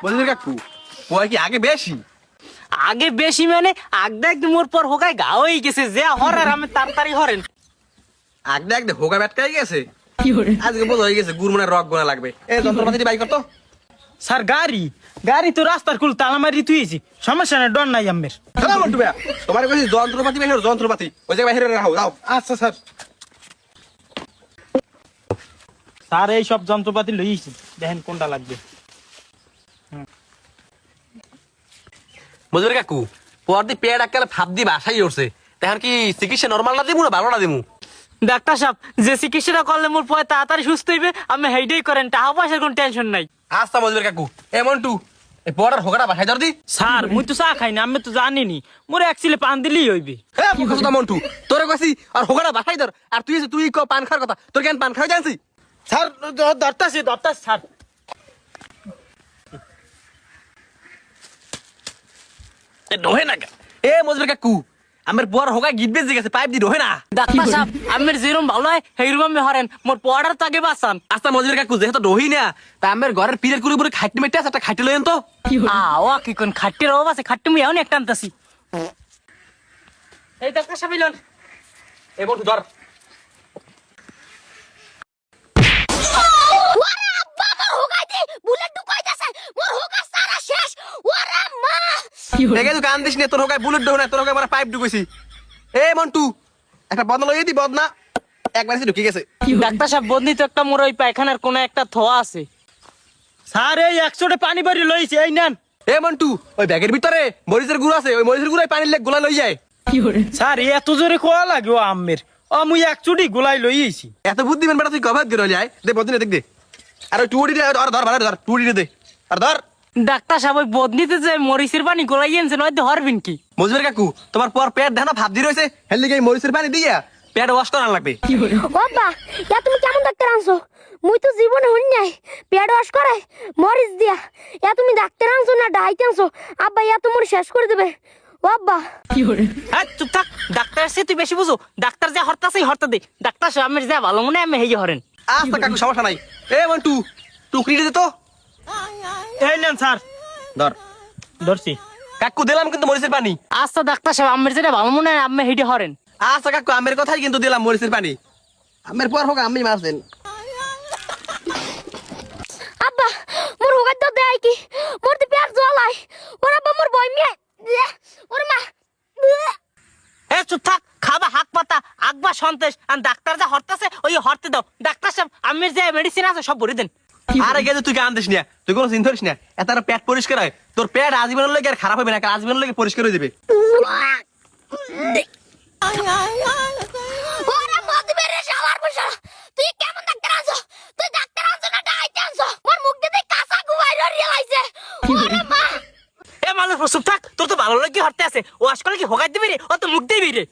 মজুর কাকু পোয়া কি আগে বেশি? আগে বেশি মানে আগদা একদম মোর পর হোকায় ঘা হয়ে গেছে যে হর আর আমি তাড়াতাড়ি হরেন আগদে আগদে হোগা ব্যাটকাই গেছে। আজকে বোধ হয়ে গেছে গুড়মনের রক গোনা লাগবে। এই যন্ত্রপাতি বাই করতো। স্যার গাড়ি তো রাস্তার কুল তালা মারি তুইছি, সমস্যা নাই, ডর নাই আমের। হ্যাঁ মন্টু ভাইয়া, তোমার কাছে যন্ত্রপাতি বাইরে যন্ত্রপাতি ওই জায়গায় বাইরে রাখো দাও। আচ্ছা স্যার। স্যার এই সব যন্ত্রপাতি লইছি, দেখেন কোনটা লাগবে। মজুর কাকু পর দি পেট আকালে ভাব দি বাসাই উঠছে, তখন কি চিকিৎসা নরমাল না দিমু না ভালো না দিমু? ডাক্তার সাহেব যে চিকিৎসাটা করলে মোর পরে তাড়াতাড়ি সুস্থ হইবে, আমি হেইডেই করেন, টাকা পয়সার কোনো টেনশন নাই। আচ্ছা মজুর কাকু এ মন্টু এই পড়ার হোগাটা বাসাই ধর দি। স্যার মুই তো চা খাই না, আমি তো জানিনি, মোর অ্যাকচুয়ালি পান দিলেই হইবে। হ্যাঁ মুখস্থ মন্টু তোরে কইছি আর হোগাটা বাসাই ধর, আর তুই ক পান খাওয়ার কথা, তোর কেন পান খাওয়া জানছি? স্যার ধরতাছি স্যার। রহে না এ মজুর কাকু আমার বড় হোগা গিট বেজে গেছে, পাইপ দি রহে না। ডাক্তার সাহেব আমের যেরকম ভালো হয় সেইরকম আমি হরেন, মোর পড়ার তো আগে বাঁচান। আচ্ছা মজুর কাকু যেহেতু রহি না তা আমার ঘরের পীরের কুড়ি পুরো খাইতে মেটে আছে, একটা খাইতে লইন তো। ও কি কোন খাট্টির অভাব আছে, খাট্টি মুই এখন একটা আনতাছি। এই ডাক্তার সাহেব লন এ মন্টু ধর। দেখে তুই কান দিস না, তোর হোগায় বুলেট ঢোক না, তোর হোগায় আমার পাইপ ঢুকেছি। এ মন্টু একটা বদনা লইয়ে দি, বদনা একবার এসে ঢুকে গেছে। ডাক্তার সাহেব বদনি তো একটা মোর ওই পায়খানার কোন একটা থোয়া আছে। স্যার এই 100 পানি বাড়ি লইছে, এই নেন। এ মন্টু ওই ব্যাগের ভিতরে মরিচের গুঁড়ো আছে, ওই মরিচের গুঁড়ায় পানির লেগ গোলা লই যায়। স্যার এত জোরে কোয়া লাগে ও আমের, মুই 100 গুলাই লইছি। এত বুদ্ধি মেন বেটা তুই কভার গিয়ে লই আয় দে, বদনে দেখ দে। আর ওই টুড়ি দে, আর ধর ভালো ধর, টুড়ি দে আর ধর। ডাক্তার সাহেব ওই বদনিতে যে মরিচের পানি গোলাইয়েছে নয় হরবিন কি? মজুর কাকু তোমার পর পেট দেখো না ভাব দি রয়েছে, হেলদি গিয়ে মরিচের পানি দিয়া পেট ওয়াশ করা লাগবে। বাবা ইয়া তুমি কেমন ডাক্তার আনছো? মুই তো জীবনে হই নাই পেট ওয়াশ করে মরিচ দিয়া। ইয়া তুমি ডাক্তার আনছো না ডাইতে আনছো? আব্বা ইয়া তো মোর শেষ করে দেবে। বাবা হ্যাঁ চুপ থাক, ডাক্তার সে তুই বেশি বুঝো, ডাক্তার যা হরতাছে হরতা দে। ডাক্তার সাহেব আমের যা ভালো মনে আমি হেই হরেন। আচ্ছা কাকু সমস্যা নাই। এ মন্টু টুকরি দে তো। এই নেন স্যার। ধর ধরছি কাকু, দিলাম কিন্তু মরিচের পানি। আচ্ছা ডাক্তার সাহেব আমের যেটা ভালো মনে হয় আমি হেইডে হরেন। আচ্ছা কাকু আমের কথাই কিন্তু দিলাম মরিচের পানি। আমের পর হোক আমি মারছেন। আব্বা মোর হোগার দাও দেয় কি মোর দি পেট জ্বলাই। ওর আব্বা মোর বই মিয়া ওর মা। এ চুপ থাক, খাবা হাক পাতা আকবা সন্তেশ, আর ডাক্তার যা হরতাছে ওই হরতে দাও। ডাক্তার সাহেব আমের যে মেডিসিন আছে সব ভরে দেন। আরে গেছে তুই কান দিস না, তুই কোনো চিন্তা করিস না, এত পেট পরিষ্কার হয়, তোর পেট আজীবনের লেগে আর খারাপ হবে না, আজীবনের লেগে পরিষ্কার হয়ে যাবে। ওরে মদ মেরে শালার বসা, তুই কেমন ডাক্তার আনছো? তুই ডাক্তার আনছো না ডাইতে আনছো? মোর মুখ দিয়ে কাঁচা গুয়াই রিয়ালাইছে। ওরে মা এ মানুষ চুপ থাক, তোর তো ভালো লাগে হরতে আছে, ও আসলে কি হোগাই দিবি রে, ও তো মুখ দিবি রে।